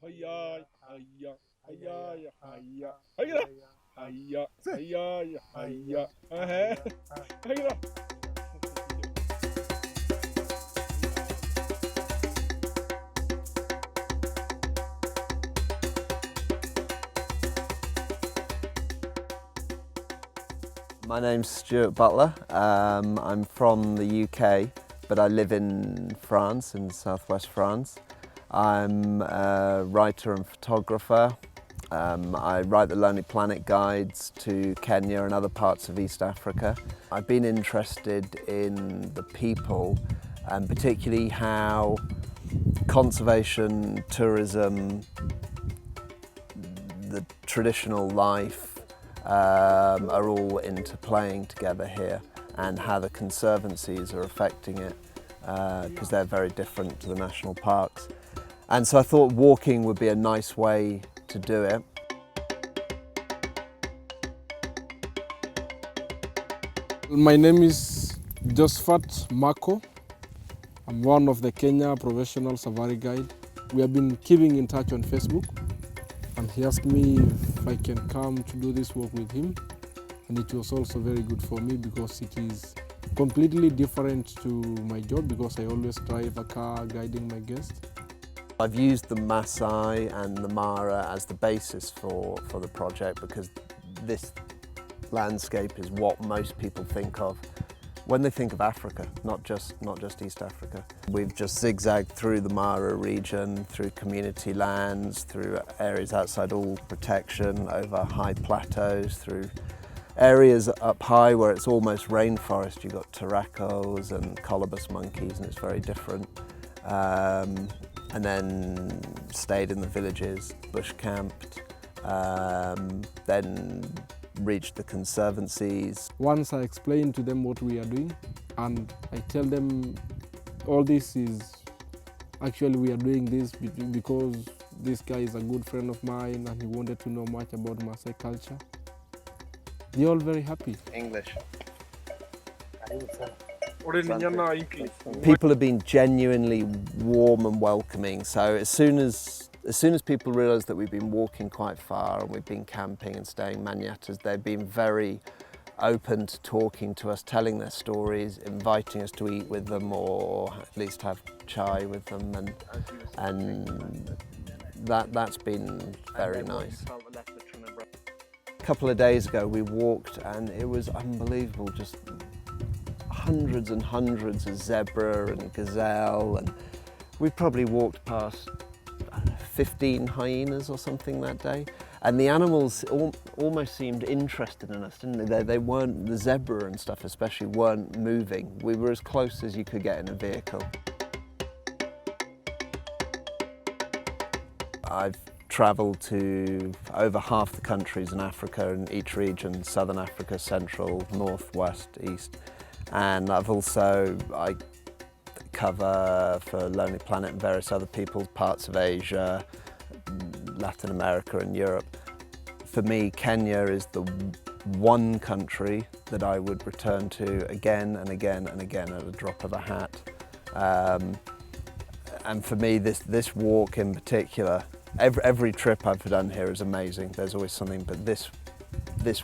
Hiya, hiya, hiya, hiya, hiya, hiya, hiya, hiya, hiya. My name's Stuart Butler. I'm from the UK, but I live in France, in southwest France. I'm a writer and photographer. I write the Lonely Planet guides to Kenya and other parts of East Africa. I've been interested in the people and particularly how conservation, tourism, the traditional life are all interplaying together here, and how the conservancies are affecting it because they're very different to the national parks. And so I thought walking would be a nice way to do it. My name is Josphat Mako. I'm one of the Kenya professional safari guide. We have been keeping in touch on Facebook, and he asked me if I can come to do this work with him. And it was also very good for me because it is completely different to my job, because I always drive a car guiding my guests. I've used the Maasai and the Mara as the basis for the project, because this landscape is what most people think of when they think of Africa, not just East Africa. We've just zigzagged through the Mara region, through community lands, through areas outside all protection, over high plateaus, through areas up high where it's almost rainforest. You've got turacos and colobus monkeys, and it's very different. And then stayed in the villages, bush camped, then reached the conservancies. Once I explain to them what we are doing, and I tell them all this is actually we are doing this because this guy is a good friend of mine and he wanted to know much about Maasai culture. They're all very happy. English. English. People have been genuinely warm and welcoming. So as soon as people realise that we've been walking quite far and we've been camping and staying manyattas, they've been very open to talking to us, telling their stories, inviting us to eat with them or at least have chai with them, and that's been very nice. A couple of days ago we walked and it was unbelievable, just hundreds and hundreds of zebra and gazelle, and we probably walked past 15 hyenas or something that day, and the animals almost seemed interested in us, didn't they? They weren't, the zebra and stuff especially weren't moving. We were as close as you could get in a vehicle. I've travelled to over half the countries in Africa, in each region: Southern Africa, Central, North, West, East. And I cover for Lonely Planet and various other people, parts of Asia, Latin America and Europe. For me, Kenya is the one country that I would return to again and again and again at a drop of a hat. And for me, this walk in particular, every trip I've done here is amazing. There's always something, but this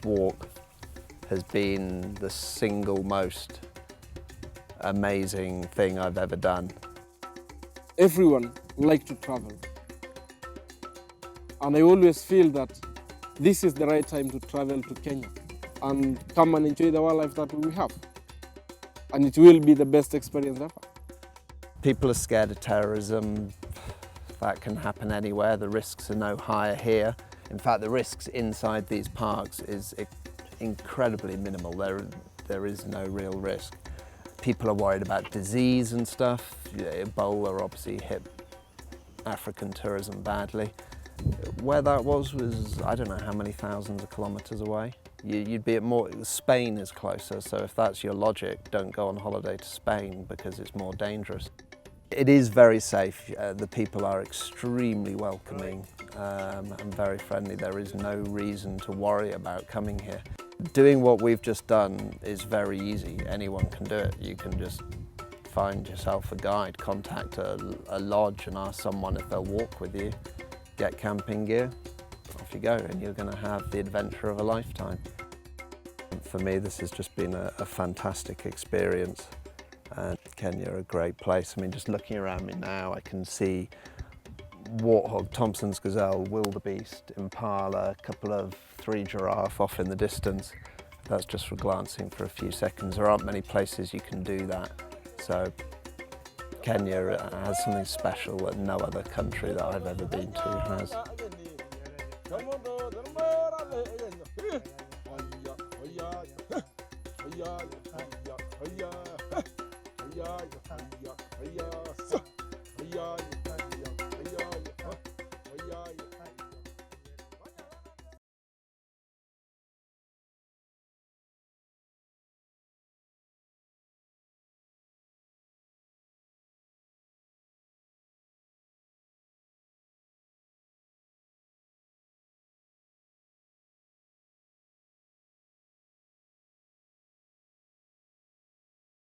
walk has been the single most amazing thing I've ever done. Everyone likes to travel, and I always feel that this is the right time to travel to Kenya and come and enjoy the wildlife that we have, and it will be the best experience ever. People are scared of terrorism. That can happen anywhere. The risks are no higher here. In fact, the risks inside these parks is incredibly minimal. There is no real risk. People are worried about disease and stuff. Ebola obviously hit African tourism badly. Where that was, I don't know how many thousands of kilometres away. You'd be at more, Spain is closer, so if that's your logic, don't go on holiday to Spain because it's more dangerous. It is very safe. The people are extremely welcoming and very friendly. There is no reason to worry about coming here. Doing what we've just done is very easy. Anyone can do it. You can just find yourself a guide, contact a lodge and ask someone if they'll walk with you. get camping gear, off you go, and you're going to have the adventure of a lifetime. For me, this has just been a fantastic experience, and Kenya are a great place. I mean, just looking around me now, I can see warthog, Thompson's gazelle, wildebeest, impala, a couple of 3 giraffe off in the distance. That's just for glancing for a few seconds. There aren't many places you can do that. So Kenya has something special that no other country that I've ever been to has.